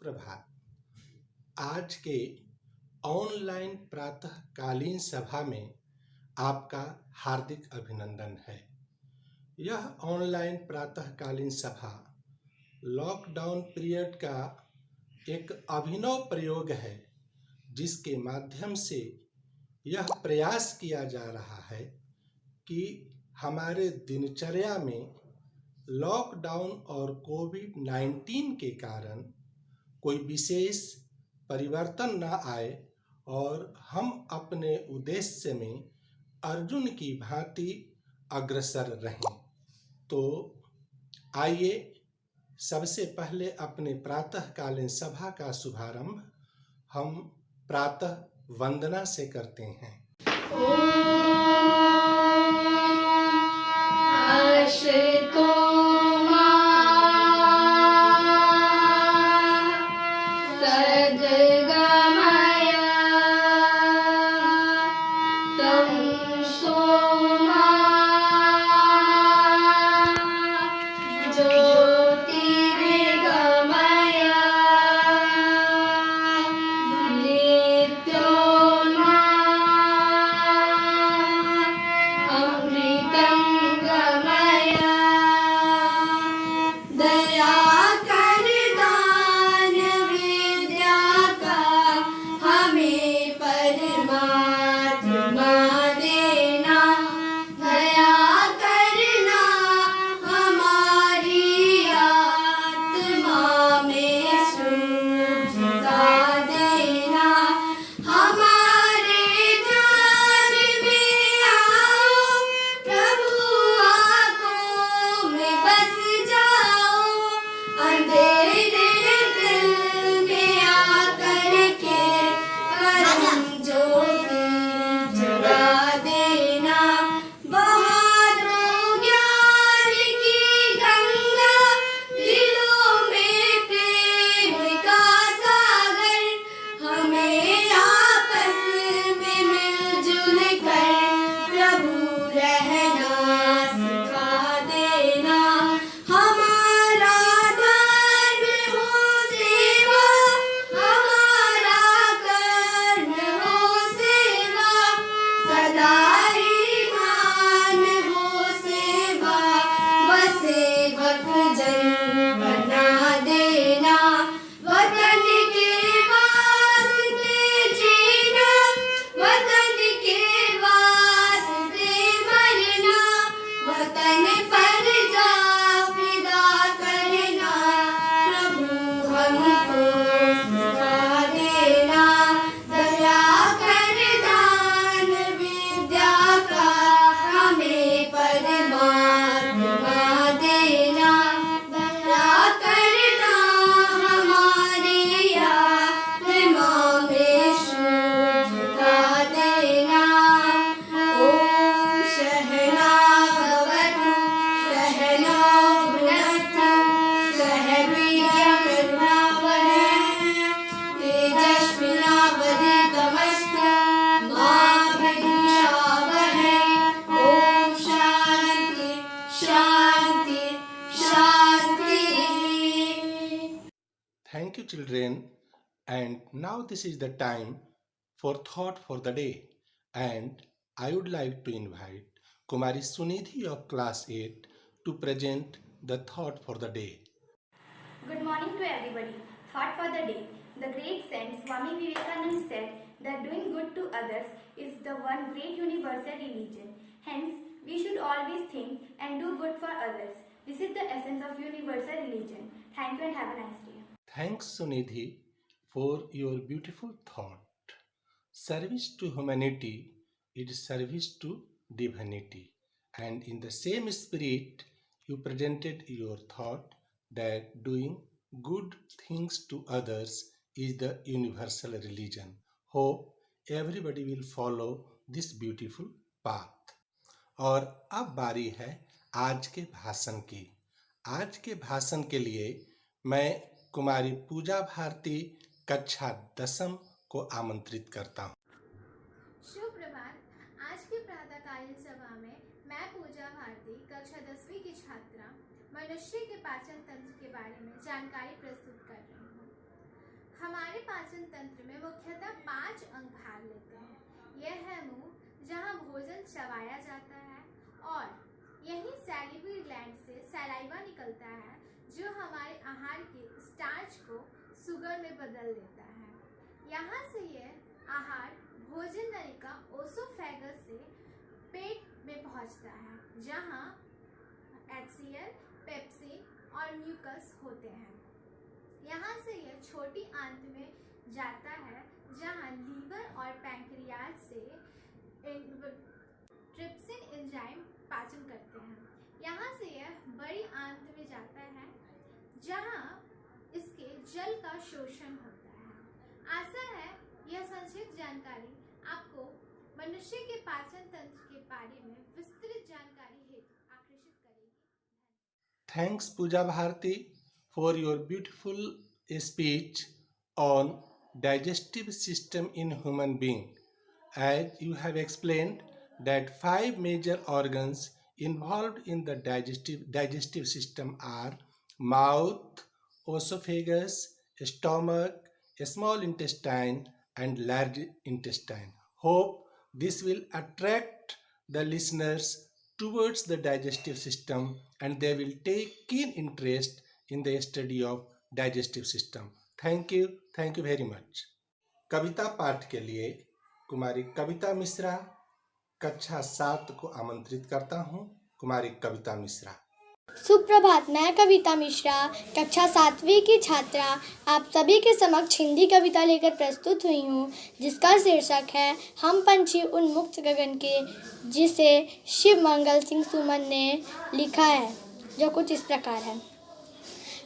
सुप्रभात। आज के ऑनलाइन प्रातःकालीन सभा में आपका हार्दिक अभिनंदन है। यह ऑनलाइन प्रातःकालीन सभा लॉकडाउन पीरियड का एक अभिनव प्रयोग है, जिसके माध्यम से यह प्रयास किया जा रहा है कि हमारे दिनचर्या में लॉकडाउन और कोविड-19 के कारण कोई विशेष परिवर्तन न आए और हम अपने उद्देश्य में अर्जुन की भांति अग्रसर रहें। तो आइए सबसे पहले अपने प्रातःकालीन सभा का शुभारंभ हम प्रातः वंदना से करते हैं। Thank you, children. And now this is the time for thought for the day. And I would like to invite Kumari Sunidhi of class 8 to present the thought for the day. Good morning to everybody. Thought for the day. The great saint Swami Vivekananda said that doing good to others is the one great universal religion. Hence, we should always think and do good for others. This is the essence of universal religion. Thank you and have a nice day. Thanks, Sunidhi, for your beautiful thought. Service to humanity is service to divinity. And in the same spirit, you presented your thought that doing good things to others is the universal religion. Hope everybody will follow this beautiful path. और अब बारी है आज के भाषण की। आज के भाषण के लिए मैं कुमारी पूजा भारती कक्षा 10 को आमंत्रित करता हूँ। शुभ प्रभात। आज की प्रातःकालीन सभा में मैं पूजा भारती कक्षा 10वीं की छात्रा मनुष्य के पाचन तंत्र के बारे में जानकारी प्रस्तुत कर रही हूँ। पाचन तंत्र में मुख्यतः 5 अंग भाग लेते हैं। यह है मुंह, जहां भोजन चबाया जाता है, और यही सैलिवरी ग्लैंड से सलाइवा निकलता है, जो हमारे आहार के स्टार्च को शुगर में बदल देता है। यहाँ से यह आहार भोजन नलिका ओसोफेगस से पेट में पहुँचता है, जहाँ HCl, पेप्सिन और म्यूकस होते हैं। यहाँ से यह छोटी आंत में जाता है, जहाँ लीवर और पैंक्रियाज से ट्रिप्सिन एंजाइम पाचन करते हैं। यहाँ से यह बड़ी आंत में जाता है, जहाँ इसके जल का शोषण होता है। आशा है यह संक्षिप्त जानकारी आपको मनुष्य के पाचन तंत्र के बारे में विस्तृत जानकारी हेतु आकर्षित करेगी। Thanks, Pooja Bharti, for your beautiful speech on digestive system in human being. As you have explained that 5 major organs involved in the digestive system are mouth, esophagus, stomach, small intestine, and large intestine. Hope this will attract the listeners towards the digestive system and they will take keen interest in the study of digestive system. Thank you very much. कविता पाठ के लिए कुमारी कविता मिश्रा कक्षा 7 को आमंत्रित करता हूँ। कुमारी कविता मिश्रा। सुप्रभात, मैं कविता मिश्रा कक्षा 7वीं की छात्रा आप सभी के समक्ष हिंदी कविता लेकर प्रस्तुत हुई हूँ, जिसका शीर्षक है हम पंछी उन मुक्त गगन के, जिसे शिव मंगल सिंह सुमन ने लिखा है, जो कुछ इस प्रकार है।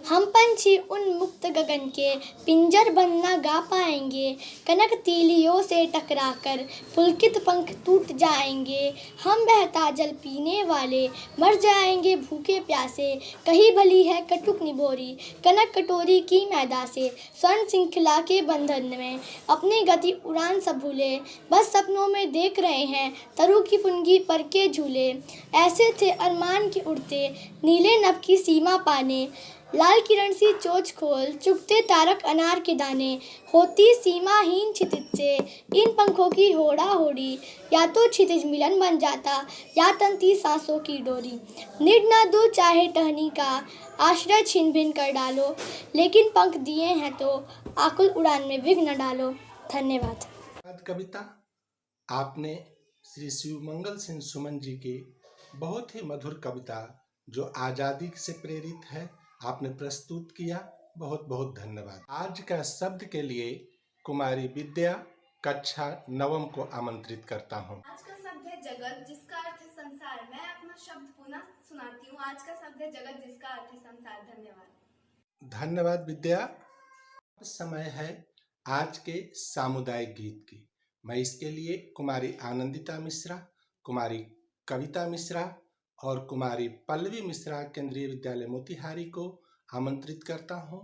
हम पंछी उन मुक्त गगन के पिंजर बंद न गा पाएंगे, कनक तीलियों से टकराकर पुलकित पंख टूट जाएंगे। हम बहता जल पीने वाले मर जाएंगे भूखे प्यासे, कहीं भली है कटुक निभोरी कनक कटोरी की मैदा से। स्वर्ण श्रृंखला के बंधन में अपनी गति उड़ान सब भूले, बस सपनों में देख रहे हैं तरु की फुनगी पर के झूले। ऐसे थे अरमान के उड़ते नीले नभ की सीमा पाने, लाल किरण सी चोंच खोल चुगते तारक अनार के दाने। होती सीमाहीन क्षितिज से इन पंखों की होड़ा होड़ी, या तो क्षितिज मिलन बन जाता या तंती सांसों की डोरी। निड ना दो चाहे टहनी का आश्रय छिन भिन कर डालो, लेकिन पंख दिए हैं तो आकुल उड़ान में विघ्न डालो। धन्यवाद। कविता आपने श्री शिव मंगल सिंह सुमन जी की बहुत ही मधुर कविता जो आज़ादी से प्रेरित है आपने प्रस्तुत किया। बहुत बहुत धन्यवाद। आज का शब्द के लिए कुमारी विद्या कक्षा 9 को आमंत्रित करता हूँ। आज का शब्द है जगत, जिसका अर्थ है संसार। मैं अपना शब्द पुनः सुनाती हूँ। आज का शब्द है जगत, जिसका अर्थ है संसार। धन्यवाद। धन्यवाद विद्या। समय है आज के सामुदायिक गीत की। मैं इसके लिए कुमारी आनंदिता मिश्रा, कुमारी कविता मिश्रा और कुमारी पल्लवी मिश्रा केंद्रीय विद्यालय मोतिहारी को आमंत्रित करता हूँ।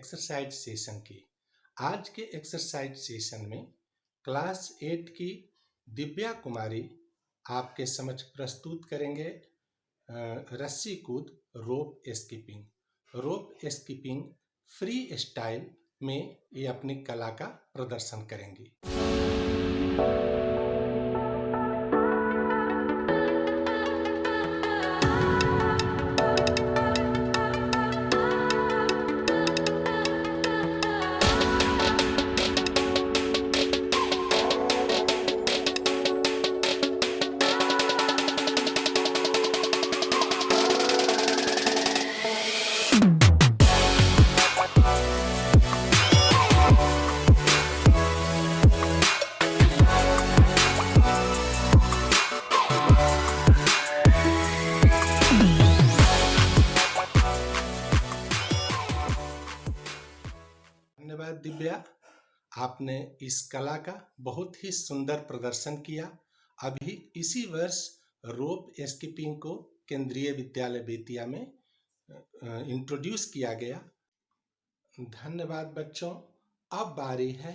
एक्सरसाइज सेशन की। आज के एक्सरसाइज सेशन में क्लास 8 की दिव्या कुमारी आपके समक्ष प्रस्तुत करेंगे रस्सी कूद रोप स्कीपिंग। रोप स्कीपिंग फ्री स्टाइल में ये अपनी कला का प्रदर्शन करेंगी। धन्यवाद दिव्या, आपने इस कला का बहुत ही सुंदर प्रदर्शन किया। अभी इसी वर्ष रोप स्कीपिंग को केंद्रीय विद्यालय बेतिया में इंट्रोड्यूस किया गया। धन्यवाद बच्चों। अब बारी है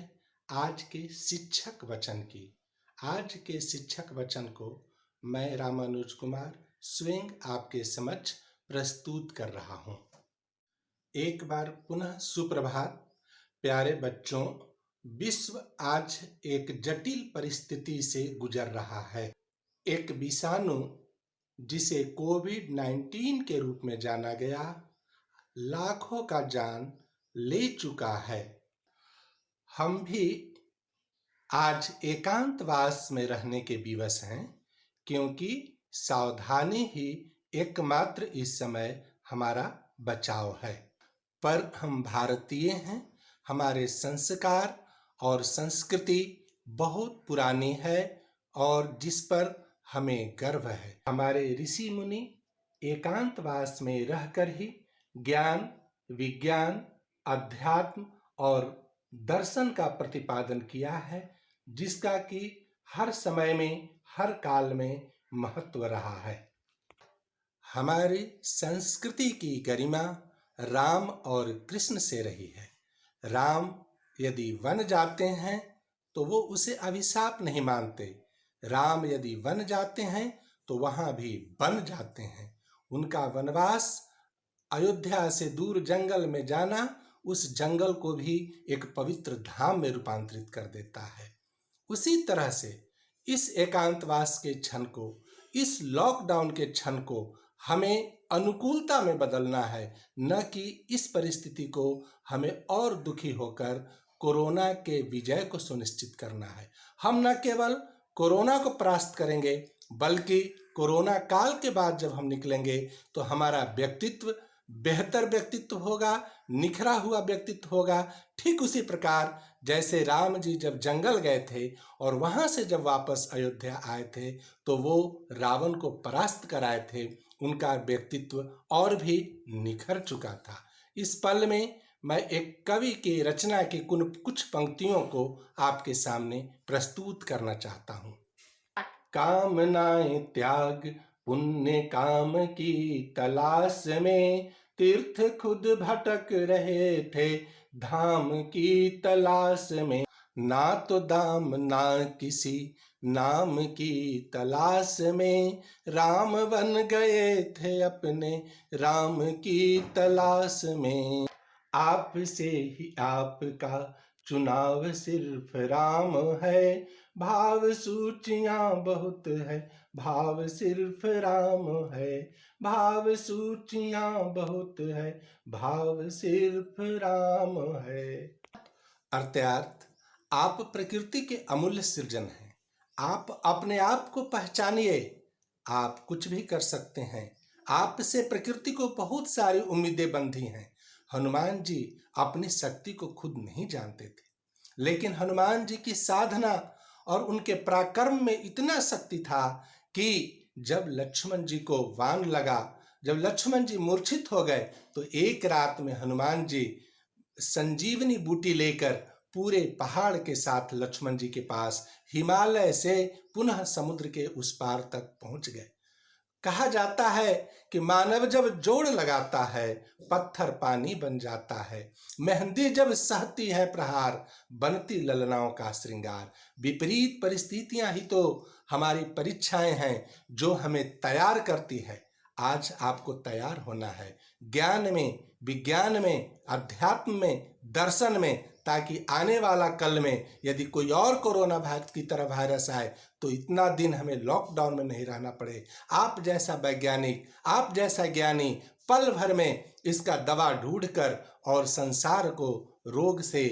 आज के शिक्षक वचन की। आज के शिक्षक वचन को मैं रामानुज कुमार स्वयं आपके समक्ष प्रस्तुत कर रहा हूँ। एक बार पुनः सुप्रभात। प्यारे बच्चों, विश्व आज एक जटिल परिस्थिति से गुजर रहा है। एक विषाणु जिसे कोविड-19 के रूप में जाना गया, लाखों का जान ले चुका है। हम भी आज एकांतवास में रहने के विवश हैं, क्योंकि सावधानी ही एकमात्र इस समय हमारा बचाव है। पर हम भारतीय हैं, हमारे संस्कार और संस्कृति बहुत पुरानी है और जिस पर हमें गर्व है। हमारे ऋषि मुनि एकांतवास में रहकर ही ज्ञान, विज्ञान, अध्यात्म और दर्शन का प्रतिपादन किया है, जिसका कि हर समय में, हर काल में महत्व रहा है। हमारी संस्कृति की गरिमा राम और कृष्ण से रही है। राम यदि वन जाते हैं तो वो उसे अभिशाप नहीं मानते। राम यदि वन जाते हैं तो वहां भी बन जाते हैं। उनका वनवास, अयोध्या से दूर जंगल में जाना, उस जंगल को भी एक पवित्र धाम में रूपांतरित कर देता है। उसी तरह से इस एकांतवास के क्षण को, इस लॉकडाउन के क्षण को हमें अनुकूलता में बदलना है, न कि इस परिस्थिति को हमें और दुखी होकर कोरोना के विजय को सुनिश्चित करना है। हम न केवल कोरोना को परास्त करेंगे, बल्कि कोरोना काल के बाद जब हम निकलेंगे तो हमारा व्यक्तित्व बेहतर व्यक्तित्व होगा, निखरा हुआ व्यक्तित्व होगा। ठीक उसी प्रकार जैसे राम जी जब जंगल गए थे और वहां से जब वापस अयोध्या आए थे तो वो रावण को परास्त कराए थे, उनका व्यक्तित्व और भी निखर चुका था। इस पल में मैं एक कवि की रचना की कुछ पंक्तियों को आपके सामने प्रस्तुत करना चाहता हूँ। कामनाएं त्याग पुण्य काम की तलाश में, तीर्थ खुद भटक रहे थे धाम की तलाश में। ना तो दाम ना किसी नाम की तलाश में, राम बन गए थे अपने राम की तलाश में। आपसे ही आपका चुनाव सिर्फ राम है, भाव सूचियां बहुत है, भाव सिर्फ राम है। भाव सूचियां बहुत है, भाव सिर्फ राम है। अर्थात आप प्रकृति के अमूल्य सृजन हैं। आप अपने आप को पहचानिए। आप कुछ भी कर सकते हैं। आपसे प्रकृति को बहुत सारी उम्मीदें बंधी हैं। हनुमान जी अपनी शक्ति को खुद नहीं जानते थे, लेकिन हनुमान जी की साधना और उनके पराक्रम में इतना शक्ति था कि जब लक्ष्मण जी को वान लगा, जब लक्ष्मण जी मूर्छित हो गए, तो एक रात में हनुमान जी संजीवनी बूटी लेकर पूरे पहाड़ के साथ लक्ष्मण जी के पास हिमालय से पुनः समुद्र के उस पार तक पहुंच गए। कहा जाता है कि मानव जब जोड़ लगाता है, पत्थर पानी बन जाता है। मेहंदी जब सहती है प्रहार, बनती ललनाओं का श्रृंगार। विपरीत परिस्थितियां ही तो हमारी परीक्षाएं हैं, जो हमें तैयार करती है। आज आपको तैयार होना है, ज्ञान में, विज्ञान में, अध्यात्म में, दर्शन में, ताकि आने वाला कल में यदि कोई और कोरोना वायरस की तरह वायरस आए तो इतना दिन हमें लॉकडाउन में नहीं रहना पड़े। आप जैसा वैज्ञानिक, आप जैसा ज्ञानी पल भर में इसका दवा ढूंढकर और संसार को रोग से,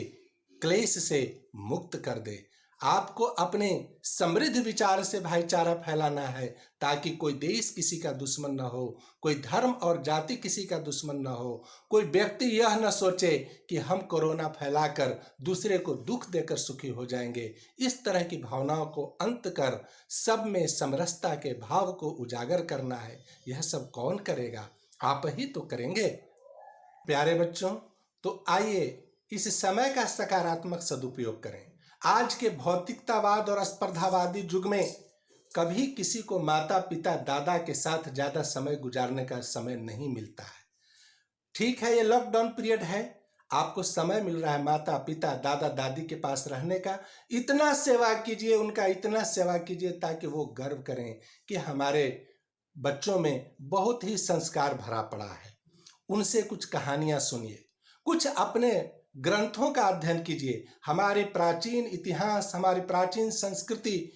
क्लेश से मुक्त कर दे। आपको अपने समृद्ध विचार से भाईचारा फैलाना है, ताकि कोई देश किसी का दुश्मन न हो, कोई धर्म और जाति किसी का दुश्मन न हो, कोई व्यक्ति यह न सोचे कि हम कोरोना फैलाकर दूसरे को दुख देकर सुखी हो जाएंगे। इस तरह की भावनाओं को अंत कर सब में समरसता के भाव को उजागर करना है। यह सब कौन करेगा? आप ही तो करेंगे। प्यारे बच्चों, तो आइए इस समय का सकारात्मक सदुपयोग करें। आज के भौतिकतावाद और स्पर्धावादी युग में कभी किसी को माता पिता दादा के साथ ज्यादा समय गुजारने का समय नहीं मिलता है। ठीक है, ये लॉकडाउन पीरियड है, आपको समय मिल रहा है माता पिता दादा दादी के पास रहने का। इतना सेवा कीजिए, उनका इतना सेवा कीजिए ताकि वो गर्व करें कि हमारे बच्चों में बहुत ही संस्कार भरा पड़ा है। उनसे कुछ कहानियां सुनिए, कुछ अपने ग्रंथों का अध्ययन कीजिए। हमारे प्राचीन इतिहास, हमारी प्राचीन संस्कृति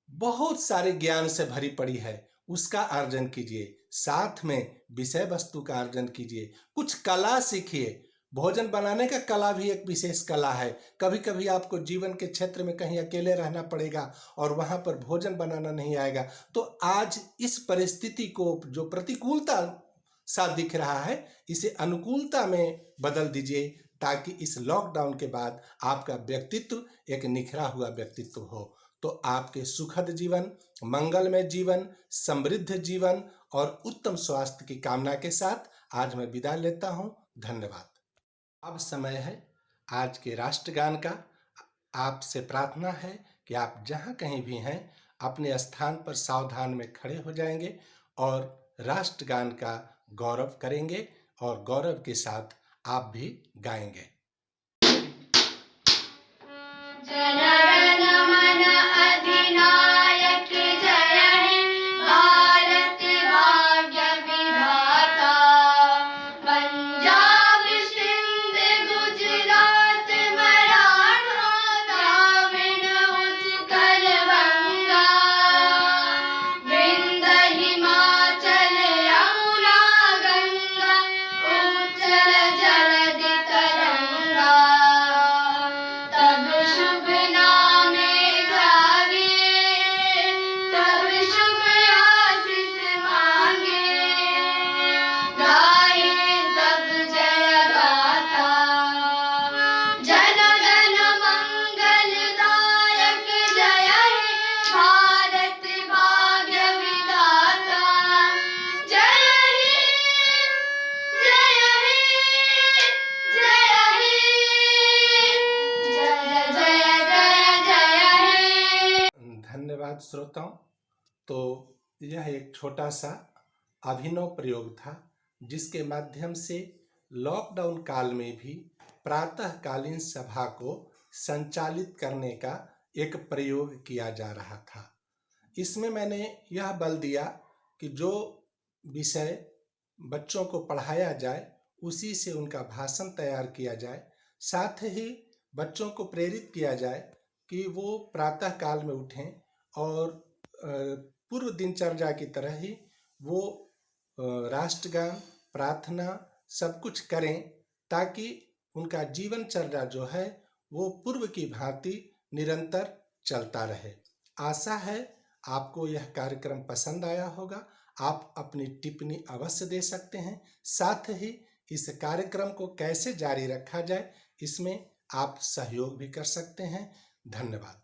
बहुत सारे ज्ञान से भरी पड़ी है, उसका अर्जन कीजिए। साथ में विषय वस्तु का अर्जन कीजिए। कुछ कला सीखिए। भोजन बनाने का कला भी एक विशेष कला है। कभी कभी आपको जीवन के क्षेत्र में कहीं अकेले रहना पड़ेगा और वहां पर भोजन बनाना नहीं आएगा, तो आज इस परिस्थिति को जो प्रतिकूलता सा दिख रहा है, इसे अनुकूलता में बदल दीजिए, ताकि इस लॉकडाउन के बाद आपका व्यक्तित्व एक निखरा हुआ व्यक्तित्व हो। तो आपके सुखद जीवन, मंगलमय जीवन, समृद्ध जीवन और उत्तम स्वास्थ्य की कामना के साथ आज मैं विदा लेता हूं। धन्यवाद। अब समय है आज के राष्ट्रगान का। आपसे प्रार्थना है कि आप जहां कहीं भी हैं, अपने स्थान पर सावधान में खड़े हो जाएंगे और राष्ट्रगान का गौरव करेंगे और गौरव के साथ आप भी गाएंगे। जन गण मन अधिनायक जय हे भारत भाग्य विधाता। पंजाब सिंध गुजरात मराठा द्राविड़ उत्कल बंगा। विंध्य हिमाचल यमुना गंगा उच्चल जलधि तरंगा। तब शुभ नामे जागे, तब शुभ आशीष मांगे। गाए तब जय गाथा। जन गण मंगलदायक जय हे भारत भाग्य विधाता। जय हे, जय हे, जय हे, जय जय जय जय हे। धन्यवाद श्रोताओं। तो यह एक छोटा सा अभिनव प्रयोग था, जिसके माध्यम से लॉकडाउन काल में भी प्रातःकालीन सभा को संचालित करने का एक प्रयोग किया जा रहा था। इसमें मैंने यह बल दिया कि जो विषय बच्चों को पढ़ाया जाए उसी से उनका भाषण तैयार किया जाए। साथ ही बच्चों को प्रेरित किया जाए कि वो प्रातः काल में उठें और पूर्व दिनचर्या की तरह ही वो राष्ट्रगान, प्रार्थना सब कुछ करें, ताकि उनका जीवनचर्या जो है वो पूर्व की भांति निरंतर चलता रहे। आशा है आपको यह कार्यक्रम पसंद आया होगा। आप अपनी टिप्पणी अवश्य दे सकते हैं। साथ ही इस कार्यक्रम को कैसे जारी रखा जाए, इसमें आप सहयोग भी कर सकते हैं। धन्यवाद।